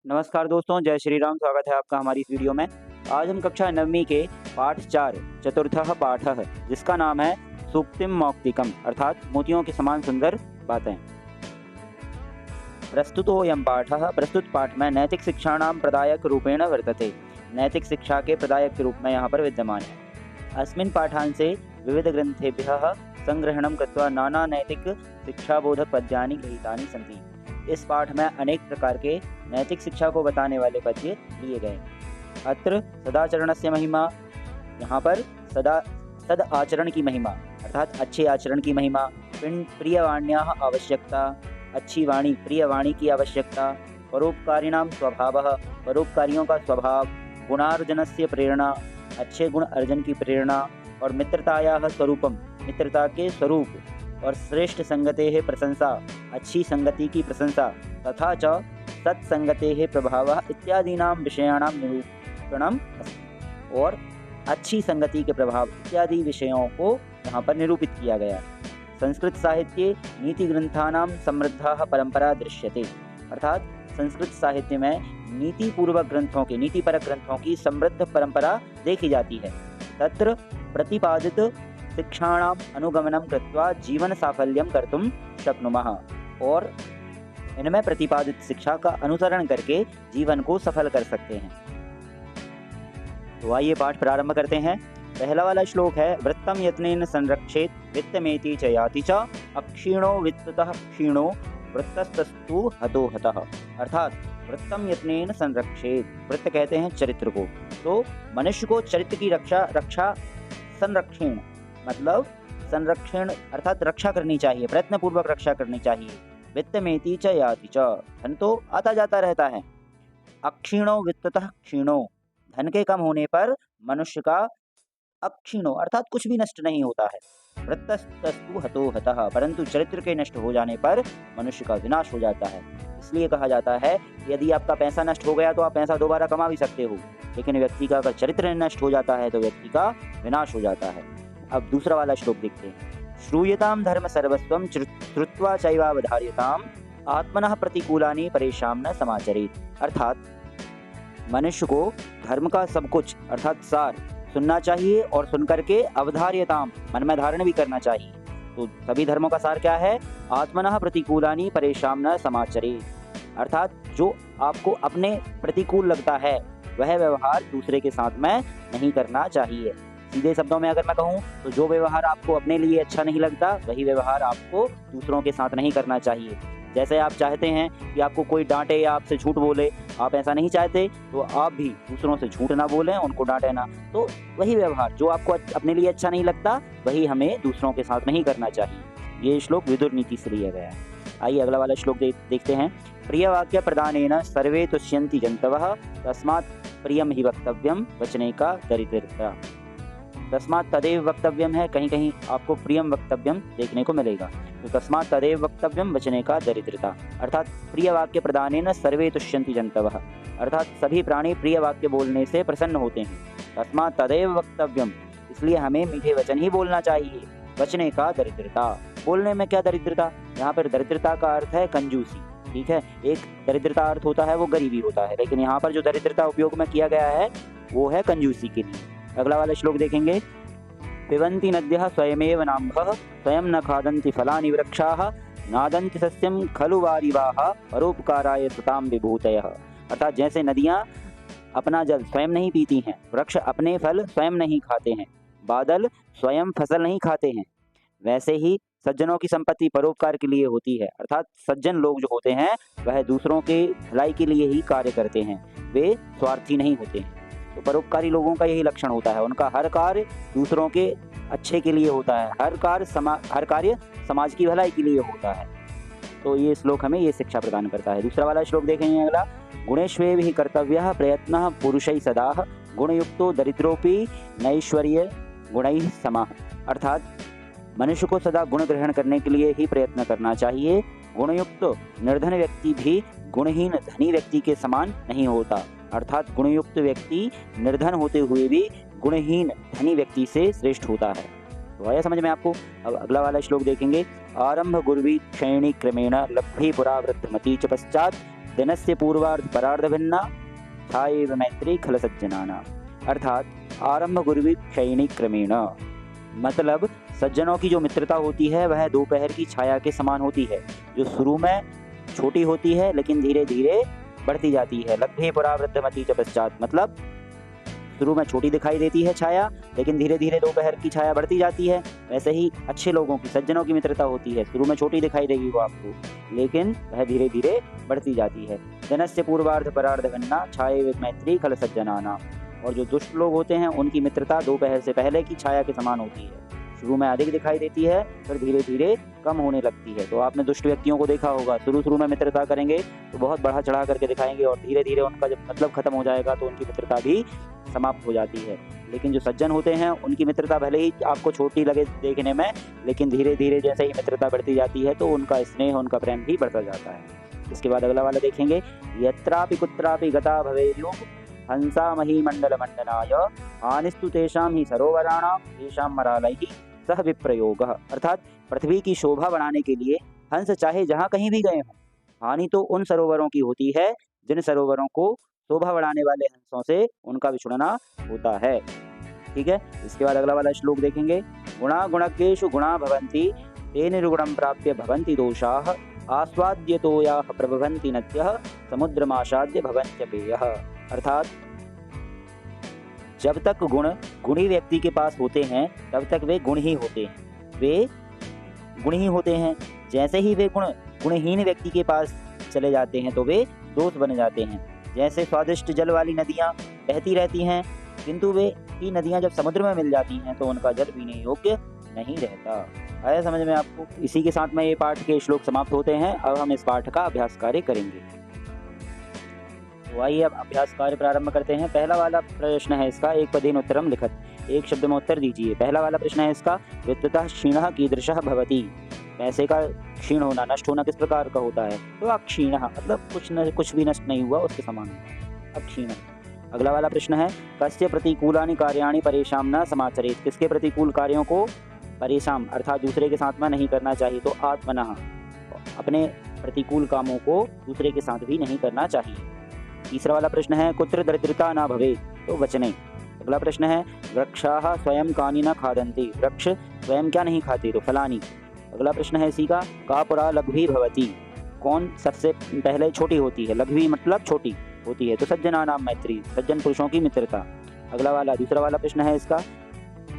नमस्कार दोस्तों, जय श्री राम। स्वागत है आपका हमारी इस वीडियो में। आज हम कक्षा 9वीं के पाठ 4 चतुर्थः पाठः जिसका नाम है सूक्तिम मौक्तिकम अर्थात मोतियों के समान सुंदर बातें। प्रस्तुतोऽयं पाठः प्रस्तुत पाठ में नैतिक शिक्षाणां प्रदायक रूपेण वर्तते। नैतिक शिक्षा के प्रदायक के रूप में यहाँ पर विद्यमान है। अस्मिन् पाठांशे विविध ग्रंथेभ्यः संग्रहणं कृत्वा नाना नैतिक शिक्षाबोधक पद्यानि गृहीतानि सन्ति। इस पाठ में अनेक प्रकार के नैतिक शिक्षा को बताने वाले पद्य लिए गए। अत्र सदाचरणस्य महिमा, यहाँ पर सद आचरण की महिमा अर्थात अच्छे आचरण की महिमा, प्रियवाण्याः आवश्यकता, अच्छी वाणी प्रिय वाणी की आवश्यकता, परोपकारिणां स्वभावः परोपकारियों का स्वभाव, गुणार्जनस्य प्रेरणा अच्छे गुण अर्जन की प्रेरणा, और मित्रतायाः स्वरूपम मित्रता के स्वरूप, और श्रेष्ठ संगतेः प्रशंसा अच्छी संगति की प्रशंसा, तथा च सत्संगतेः प्रभावः इत्यादीनां विषयाणां निरूपणम् अस्ति। और अच्छी संगति के प्रभाव इत्यादि विषयों को यहाँ पर निरूपित किया गया। संस्कृत साहित्ये नीति ग्रंथानां समृद्धा परंपरा दृश्यते अर्थात संस्कृत साहित्य में नीतिपूर्वक ग्रंथों के नीतिपरक ग्रंथों की समृद्ध परंपरा देखी जाती है। तत्र प्रतिपादित शिक्षाणां अनुगमनं कृत्वा जीवन साफल्यं कर्तुं शक्नुमः, और इनमें प्रतिपादित शिक्षा का अनुसरण करके जीवन को सफल कर सकते हैं। तो आइए पाठ प्रारंभ करते हैं। पहला वाला श्लोक है वृत्तम यत्नेन संरक्षेत वित्तमेति च याति च अक्षीणो वित्ततः क्षीणो वृत्तस्तस्तु हतो हतः अर्थात वृत्तम यत्नेन संरक्षेत, वृत्त कहते हैं चरित्र को। तो मनुष्य को चरित्र की रक्षा संरक्षण मतलब संरक्षण अर्थात रक्षा करनी चाहिए, प्रयत्न पूर्वक रक्षा करनी चाहिए। वित्तमेति च याति च, धन तो आता जाता रहता है। अक्षीणो वित्ततः क्षीणो, धन के कम होने पर मनुष्य का अक्षीणो अर्थात कुछ भी नष्ट नहीं होता है। वृत्तस्तस्तु हतो हतः, परंतु चरित्र के नष्ट हो जाने पर मनुष्य का विनाश हो जाता है। इसलिए कहा जाता है यदि आपका पैसा नष्ट हो गया तो आप पैसा दोबारा कमा भी सकते हो, लेकिन व्यक्ति का अगर चरित्र नष्ट हो जाता है तो व्यक्ति का विनाश हो जाता है। अब दूसरा वाला श्लोक देखते हैं। श्रूयताम धर्म सर्वस्वम श्रुत्वा चैवावधार्यताम आत्मनः प्रतिकूलानि परेशां न समाचरेत अर्थात मनुष्य को धर्म का सब कुछ अर्थात सार सुनना चाहिए, और सुनकर के अवधार्यताम मन में धारण भी करना चाहिए। तो सभी धर्मों का सार क्या है? आत्मनः प्रतिकूलानि परेशां न समाचरेत अर्थात जो आपको अपने प्रतिकूल लगता है वह व्यवहार दूसरे के साथ में नहीं करना चाहिए। सीधे शब्दों में अगर मैं कहूँ तो जो व्यवहार आपको अपने लिए अच्छा नहीं लगता वही व्यवहार आपको दूसरों के साथ नहीं करना चाहिए। जैसे आप चाहते हैं कि आपको कोई डांटे या आपसे झूठ बोले, आप ऐसा नहीं चाहते तो आप भी दूसरों से झूठ ना बोलें, उनको डांटे ना। तो वही व्यवहार जो आपको अपने लिए अच्छा नहीं लगता वही हमें दूसरों के साथ नहीं करना चाहिए। ये श्लोक विदुर नीति से लिया गया है। आइए अगला वाला श्लोक देखते हैं। प्रिय वाक्य प्रदानेन सर्वे तुष्यन्ति जन्तवः तस्मात् प्रियम ही वक्तव्यम वचने का दरिद्रता। तस्मात् तदेव वक्तव्यम है, कहीं कहीं आपको प्रियम वक्तव्यम देखने को मिलेगा। तो तस्मात् तदेव वक्तव्यम वचने का दरिद्रता अर्थात प्रिय वाक्य प्रदानेन सर्वे तुष्यन्ति जन्तवः अर्थात सभी प्राणी प्रिय वाक्य बोलने से प्रसन्न होते हैं। तस्मात् तदेव वक्तव्यम, इसलिए हमें मीठे वचन ही बोलना चाहिए। वचने का दरिद्रता, बोलने में क्या दरिद्रता? यहाँ पर दरिद्रता का अर्थ है कंजूसी। ठीक है, एक दरिद्रता अर्थ होता है वो गरीबी होता है, लेकिन यहाँ पर जो दरिद्रता उपयोग में किया गया है वो है कंजूसी के लिए। अगला वाला श्लोक देखेंगे। पिबन्ति नद्यः स्वयमेव नाम्भः स्वयं न खादन्ति फलानि वृक्षाः नादन्ति सस्यं खलु वारिवाः परोपकाराय सतां विभूतयः अर्थात जैसे नदियाँ अपना जल स्वयं नहीं पीती हैं, वृक्ष अपने फल स्वयं नहीं खाते हैं, बादल स्वयं फसल नहीं खाते हैं, वैसे ही सज्जनों की संपत्ति परोपकार के लिए होती है अर्थात सज्जन लोग जो होते हैं वह दूसरों के भलाई के लिए ही कार्य करते हैं, वे स्वार्थी नहीं होते हैं। तो परोपकारी लोगों का यही लक्षण होता है, उनका हर कार्य दूसरों के अच्छे के लिए होता है, हर कार्य समाज की भलाई के लिए होता है। तो ये श्लोक हमें ये शिक्षा प्रदान करता है। दूसरा वाला श्लोक देखेंगे अगला। गुणेष्वेभिः कर्तव्यः प्रयत्नः पुरुषैः सदा गुणयुक्तो दरिद्रोपि नैश्वर्य गुणैः समः अर्थात मनुष्य को सदा गुण ग्रहण करने के लिए ही प्रयत्न करना चाहिए। गुणयुक्त निर्धन व्यक्ति भी गुणहीन धनी व्यक्ति के समान नहीं होता अर्थात गुणयुक्त व्यक्ति निर्धन होते हुए भी गुणहीन धनी व्यक्ति से श्रेष्ठ होता है। तो आया समझ में आपको? अब अगला वाला श्लोक देखेंगे। आरंभ गुर्वी क्षयणी क्रमेण लब्धि पुरा वृद्धमती च पश्चात दिनस्य पूर्वार्ध परार्ध भिन्ना छायैव मैत्री खल सज्जनाना। अर्थात आरंभ गुरुवी क्षयिणी क्रमेण, मतलब सज्जनों की जो मित्रता होती है वह दोपहर की छाया के समान होती है, जो शुरू में छोटी होती है लेकिन धीरे धीरे बढ़ती जाती है। लग्भे परावृद्धमति च पश्चात, मतलब शुरू में छोटी दिखाई देती है छाया, लेकिन धीरे धीरे दोपहर की छाया बढ़ती जाती है। वैसे ही अच्छे लोगों की, सज्जनों की मित्रता होती है, शुरू में छोटी दिखाई देगी वो आपको, लेकिन वह धीरे धीरे बढ़ती जाती है। जनस्य पूर्वार्ध परार्ध भिन्ना छायैव मैत्री खल सज्जनाना। और जो दुष्ट लोग होते हैं उनकी मित्रता दोपहर से पहले की छाया के समान होती है, शुरू में अधिक दिखाई देती है फिर धीरे धीरे कम होने लगती है। तो आपने दुष्ट व्यक्तियों को देखा होगा, शुरू में मित्रता करेंगे तो बहुत बढ़ा चढ़ा करके दिखाएंगे, और धीरे धीरे उनका जब मतलब खत्म हो जाएगा तो उनकी मित्रता भी समाप्त हो जाती है। लेकिन जो सज्जन होते हैं उनकी मित्रता भले ही आपको छोटी लगे देखने में, लेकिन धीरे धीरे जैसे ही मित्रता बढ़ती जाती है तो उनका स्नेह, उनका प्रेम भी बढ़ता जाता है। इसके बाद अगला वाला देखेंगे, यत्रापि कुत्रापि गता भवेयुः हंसा मही मंडल मंडनाय हानिस्तु तेषां ही सरोवराणां तेषां मरालैः सह विप्रयोगः। अर्थात पृथ्वी की शोभा बढ़ाने के लिए हंस चाहे जहाँ कहीं भी गए हों, हानि तो उन सरोवरों की होती है जिन सरोवरों को शोभा बढ़ाने वाले हंसों से उनका विछुड़ना होता है। ठीक है, इसके बाद अगला वाला श्लोक देखेंगे, गुणा गुणज्ञेषु गुणा भवन्ति ते निर्गुणं प्राप्य भवन्ति दोषाः आस्वाद्यतो याः प्रभवन्ति नद्यः समुद्रमाशाद्य भवन्त्यपेयः। अर्थात जब तक गुण गुणी व्यक्ति के पास होते हैं तब तक वे गुण ही होते हैं, वे गुण ही होते हैं। जैसे ही वे गुण गुणहीन व्यक्ति के पास चले जाते हैं तो वे दोष बन जाते हैं। जैसे स्वादिष्ट जल वाली नदियाँ बहती रहती हैं, किंतु वे ही नदियाँ जब समुद्र में मिल जाती हैं तो उनका जल पीने योग्य नहीं रहता। आया समझ में आपको? इसी के साथ में ये पाठ के श्लोक समाप्त होते हैं। अब हम इस पाठ का अभ्यास कार्य करेंगे। तो आइए अब अभ्यास कार्य प्रारंभ करते हैं। पहला वाला प्रश्न है इसका, एक पदेन उत्तरम लिखत, एक शब्द में उत्तर दीजिए। पहला वाला प्रश्न है इसका, वित्ततः क्षीणः कीदृशः भवति। पैसे का क्षीण होना, नष्ट होना किस प्रकार का होता है? तो अक्षीणः मतलब कुछ भी नष्ट नहीं हुआ उसके समान, अक्षीणः। अगला वाला प्रश्न है, कस्य प्रतिकूलानि कार्याणि परेषां न समाचरेत्। किसके प्रतिकूल कार्यों को परेशान अर्थात दूसरे के साथ में नहीं करना चाहिए? तो आत्मनः, अपने प्रतिकूल कामों को दूसरे के साथ भी नहीं करना चाहिए। तीसरा वाला प्रश्न है, कुत्र दरिद्रता न भवे। तो वचने। अगला प्रश्न है, वृक्षाः स्वयं कानि न खादन्ति। वृक्ष स्वयं क्या नहीं खाते? तो फलानि। अगला प्रश्न है इसी का, का पुरा लघ्वी भवति। कौन सबसे पहले छोटी होती है? लघ्वी मतलब छोटी होती है। तो सज्जनानां मैत्री, सज्जन पुरुषों की मित्रता। अगला वाला दूसरा वाला प्रश्न है इसका,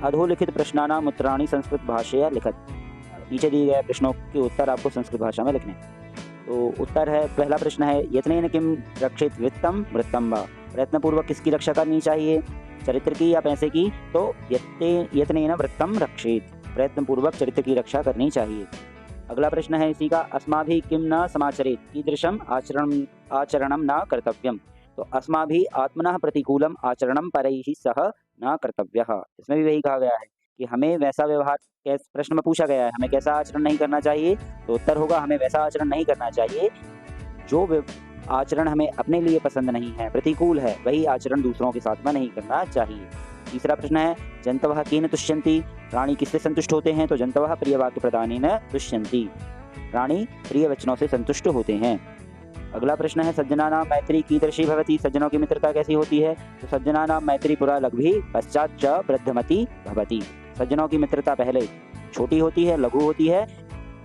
अधोलिखित प्रश्नानां उत्तराणि संस्कृत भाषया लिखत। नीचे दिए गए प्रश्नों के उत्तर आपको संस्कृत भाषा में लिखने। तो उत्तर है, पहला प्रश्न है, यत्नेन किम रक्षित वित्तम वृत्तम वा। प्रयत्नपूर्वक किसकी रक्षा करनी चाहिए? चरित्र की या पैसे की? तो यत्नेन वृत्तम रक्षित, प्रयत्नपूर्वक चरित्र की रक्षा करनी चाहिए। अगला प्रश्न है इसी का, अस्माभिः किम न समाचरेत् कीदृशम आचरणम न कर्तव्यम। तो अस्माभिः आत्मनः प्रतिकूलम आचरणम परैः सह न कर्तव्यः। इसमें भी वही कहा गया है कि हमें वैसा व्यवहार, प्रश्न में पूछा गया है हमें कैसा आचरण नहीं करना चाहिए, तो उत्तर होगा हमें वैसा आचरण नहीं करना चाहिए जो आचरण हमें अपने लिए पसंद नहीं है, प्रतिकूल है, वही आचरण दूसरों के साथ में नहीं करना चाहिए। तीसरा प्रश्न है, जंतवः केन तुष्यन्ति। प्राणी किससे संतुष्ट होते हैं? तो जंतवः प्रियवाक्य प्रदानेन तुष्यन्ति। प्राणी प्रिय वचनों से संतुष्ट होते हैं। अगला प्रश्न है, सज्जनानां मैत्री कीदृशी भवति। सज्जनों की मित्रता कैसी होती है? तो सज्जनानां मैत्री पुरा लघ्वी पश्चात च वृद्धमति भवति। सज्जनों की मित्रता पहले छोटी होती है, लघु होती है,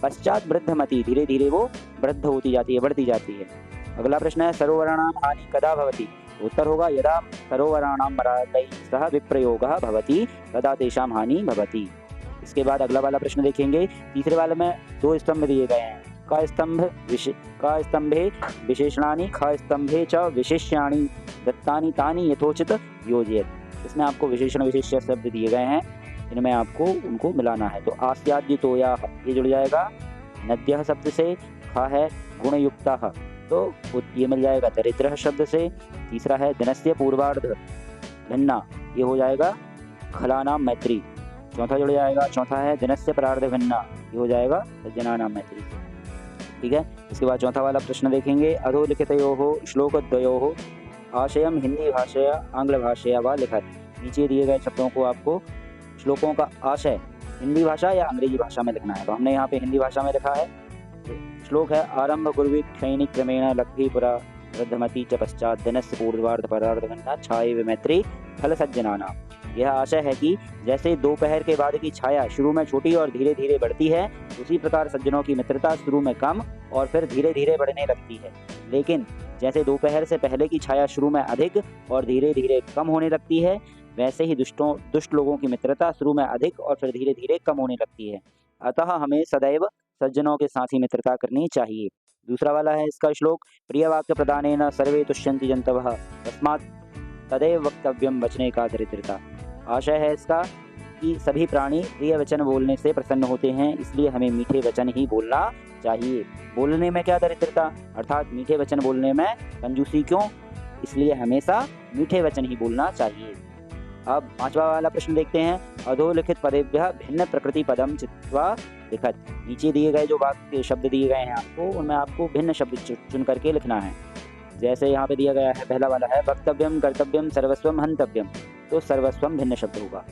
पश्चात वृद्धमति, धीरे धीरे वो वृद्ध होती जाती है, बढ़ती जाती है। अगला प्रश्न है, सरोवराणां हानि कदा भवति। उत्तर होगा, यदा सरोवराणां मरालैः सह विप्रयोगः भवति तदा तेषां हानि भवति। इसके बाद अगला वाला प्रश्न देखेंगे। तीसरे वाले में दो स्तंभ दिए गए हैं, का स्तंभे विशेषणानि ख स्तंभे च विशेष्याणि दत्तानि तानि यथोचित योजयेत्। इसमें आपको विशेषण विशेष्य शब्द दिए गए हैं, इनमें आपको उनको मिलाना है। तो आस्याद्यतोया, ये जुड़ जाएगा नद्यः शब्द से, ख है गुणयुक्तः, तो ये मिल जाएगा दरिद्रः शब्द से। तीसरा है दिनस्य पूर्वार्ध भिन्ना, ये हो जाएगा खलानां मैत्री। चौथा जुड़ जाएगा, चौथा है दिनस्य परार्ध भिन्ना, ये हो जाएगा सज्जनानां मैत्री। ठीक है, इसके बाद चौथा वाला प्रश्न देखेंगे। अधोलिखितयोः श्लोकद्वयोः आशयम हिंदी भाषया आंग्ल भाषया वा लिखत। नीचे दिए गए शब्दों को आपको श्लोकों का आशय हिंदी भाषा या अंग्रेजी भाषा में लिखना है। तो हमने यहाँ पे हिंदी भाषा में लिखा है। श्लोक है आरंभ गुरुवि क्षैणी क्रमेण लक्ष्मीपुरा वृद्धमती च पश्चात दिनस्य पूर्वार्ध परार्धगन्ना छाये मैत्री फल सज्जनाना। यह आशय है कि जैसे दोपहर के बाद की छाया शुरू में छोटी और धीरे धीरे बढ़ती है, उसी प्रकार सज्जनों की मित्रता शुरू में कम और फिर धीरे धीरे बढ़ने लगती है। लेकिन जैसे दोपहर से पहले की छाया शुरू में अधिक और धीरे धीरे कम होने लगती है, वैसे ही दुष्ट लोगों की मित्रता शुरू में अधिक और फिर धीरे धीरे कम होने लगती है। अतः हमें सदैव सज्जनों के साथ ही मित्रता करनी चाहिए। दूसरा वाला है इसका श्लोक, प्रिय वाक्य प्रदानेन सर्वे तुष्यन्ति जन्तवः तस्मात् तदेव वक्तव्यम वचने का दरिद्रता। आशय है इसका कि सभी प्राणी प्रिय वचन बोलने से प्रसन्न होते हैं, इसलिए हमें मीठे वचन ही बोलना चाहिए। बोलने में क्या दरिद्रता, अर्थात मीठे वचन बोलने में कंजूसी क्यों, इसलिए हमेशा मीठे वचन ही बोलना चाहिए। अब पांचवा वाला प्रश्न देखते हैं। अधोलिखित पदेभ्यः भिन्न प्रकृति पदम चित्वा लिखत। नीचे दिए गए जो वाक्य शब्द दिए गए हैं आपको, उनमें आपको भिन्न शब्द चुन करके लिखना है। जैसे यहाँ पे दिया गया है, पहला वाला है वक्तव्यम कर्तव्यम सर्वस्वम हंतव्यम, तो सर्वस्वम भिन्न शब्द होगा।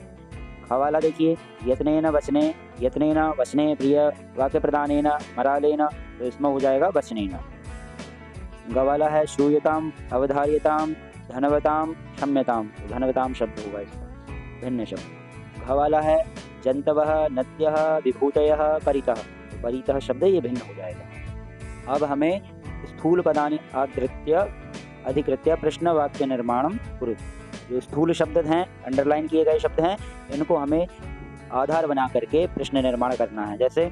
ख वाला देखिए, यत्नेन वचने प्रिय वाक्य प्रदानेन मरालेन, तो इसमें हो जाएगा वचनेन। ग वाला है श्रूयताम अवधार्यताम धनवताम क्षम्यताम, तो धनवताम शब्द होगा इसका भिन्न शब्द। घ वाला है जंतवः नद्यः विभूतयः परितः, तो परितः शब्द ये भिन्न हो जाएगा। अब हमें स्थूल पदानि अधिकृत्य प्रश्न वाक्य निर्माणम कुरु। जो स्थूल शब्द हैं, अंडरलाइन किए गए शब्द हैं, इनको हमें आधार बना करके प्रश्न निर्माण करना है। जैसे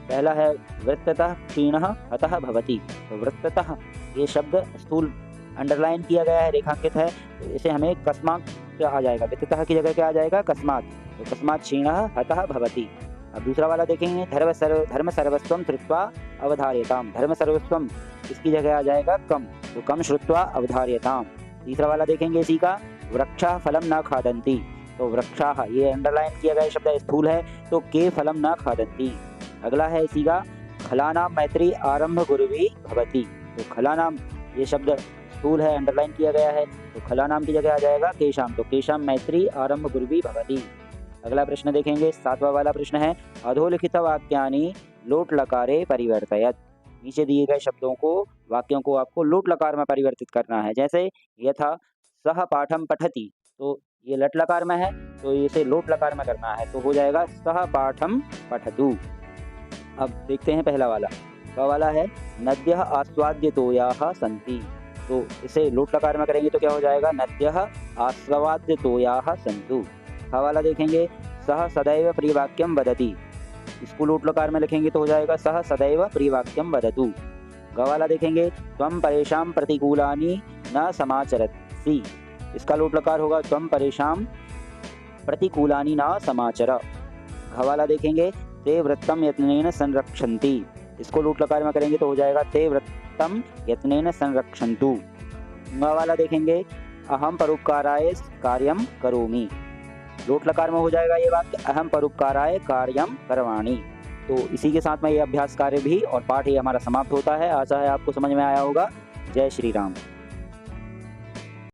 पहला है वृत्ततः क्षीणः हतः भवति, तो वृत्ततः ये शब्द स्थूल अंडरलाइन किया गया है, रेखांकित है, तो इसे हमें कस्मात आ जाएगा, वृत्ततः की जगह क्या आ जाएगा कस्मात, तो कस्मात क्षीणः हतः भवति। अब दूसरा वाला देखेंगे, धर्म सर्वस्वम श्रुत्वा अवधार्यताम, धर्म सर्वस्वम इसकी जगह आ जाएगा कम, तो कम श्रुत्वा अवधार्यताम। तीसरा वाला देखेंगे इसी का, वृक्षा फलम न खादंती, तो वृक्षा ये अंडरलाइन किया गया शब्द स्थूल है, तो के फलम न खादंती। अगला है इसी का, खलानाम मैत्री आरंभ गुरुवी भवति, तो खलानाम ये शब्द स्थूल है, अंडरलाइन किया गया है, तो खलानाम की जगह आ जाएगा केशाम, तो केशाम मैत्री आरंभ गुरुवी भवति। अगला प्रश्न देखेंगे, सातवां वाला प्रश्न है अधोलिखित वाक्यानि लोट लकारे परिवर्तयत। नीचे दिए गए शब्दों को, वाक्यों को आपको लोट लकार में परिवर्तित करना है। जैसे यथा सह पाठम पठति, तो ये लट लकार में है, तो इसे लोट लकार में करना है, तो हो जाएगा सह पाठम पठतु। अब देखते हैं पहला वाला, क वाला है नद्यः आस्वाद्य तोयाः सन्ति, तो इसे लोट लकार में करेंगे तो क्या हो जाएगा नद्यः आस्वाद्य तोयाः सन्तु। ख वाला देखेंगे, सह सदैव प्रियवाक्यम वदति, इसको लोट लकार में लिखेंगे तो हो जाएगा सह सदैव प्रियवाक्यम वदतु। ग वाला देखेंगे, त्वं परेषां प्रतिकूलानि न समाचरसि, इसका लोट लकार होगा त्वं परेषां प्रतिकूलानि न समाचर। घ वाला देखेंगे, ते वृत्तम यत्नेन संरक्षन्ति, इसको लोट लकार में करेंगे तो हो जाएगा ते वृत्तम यत्नेन संरक्षन्तु। ङ वाला देखेंगे, अहम परोपकाराय कार्यम करोमि, लोट लकार में हो जाएगा ये वाक्य अहम परोपकाराय कार्यम करवाणि। तो इसी के साथ में ये अभ्यास कार्य भी और पाठ ही हमारा समाप्त होता है। आशा है आपको समझ में आया होगा। जय श्री राम।